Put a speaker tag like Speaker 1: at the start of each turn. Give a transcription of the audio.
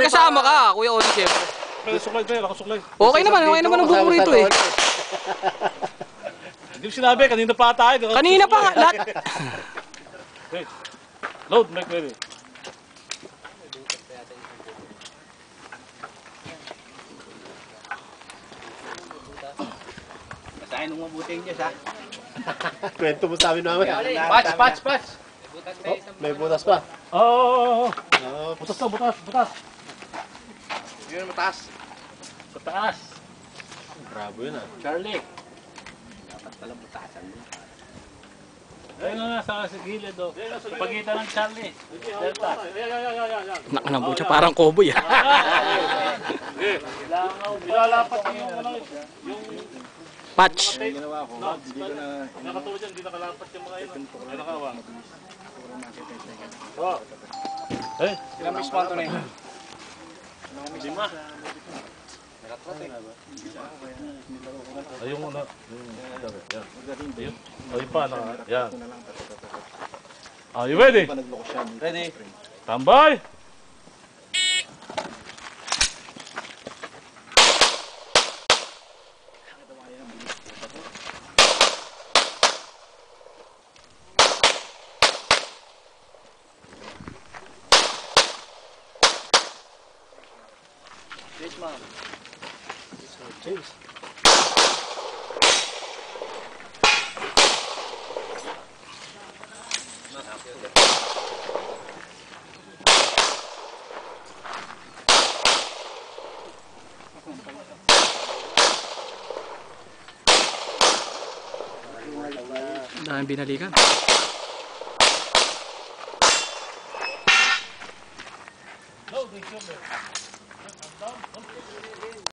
Speaker 1: kasama ka, Kuya Oli, siyempre.
Speaker 2: Suklay tayo, nakasuklay.
Speaker 1: Okay naman ang buko rito eh.
Speaker 2: Hindi ko sinabi, kanina pa tayo.
Speaker 1: Kanina pa nga, lahat.
Speaker 2: Okay. Load, make ready.
Speaker 3: Basahin mo mabuting niya sa.
Speaker 4: Kwento mo sa amin namin.
Speaker 3: Patch.
Speaker 4: May butas pa.
Speaker 2: Oo. Butas to, butas.
Speaker 3: Yun mataas.
Speaker 2: Sa taas.
Speaker 4: Bravo yun ah.
Speaker 2: Charlie.
Speaker 3: Dapat pala butasan mo.
Speaker 2: Ayun na sa gilid do. Sa pagitan ng Charlie. Delta.
Speaker 1: Nakanabo siya, parang cowboy ah.
Speaker 2: Ilalapat yung
Speaker 1: Patch.
Speaker 3: Ginawa ko. Hindi ko na.
Speaker 2: nakatulad dyan, hindi nakalapat yung mga yun. Ay, nakawa. Oh. Eh,
Speaker 3: Ilang miss pa ito na yun?
Speaker 2: 5. Ayun muna. Yan. Ayun pa. Yan. Are you ready?
Speaker 3: Ready?
Speaker 2: Tambay!
Speaker 3: Yes, ma'am.
Speaker 4: Chase.
Speaker 1: Daming binalikan.
Speaker 2: No, they killed me.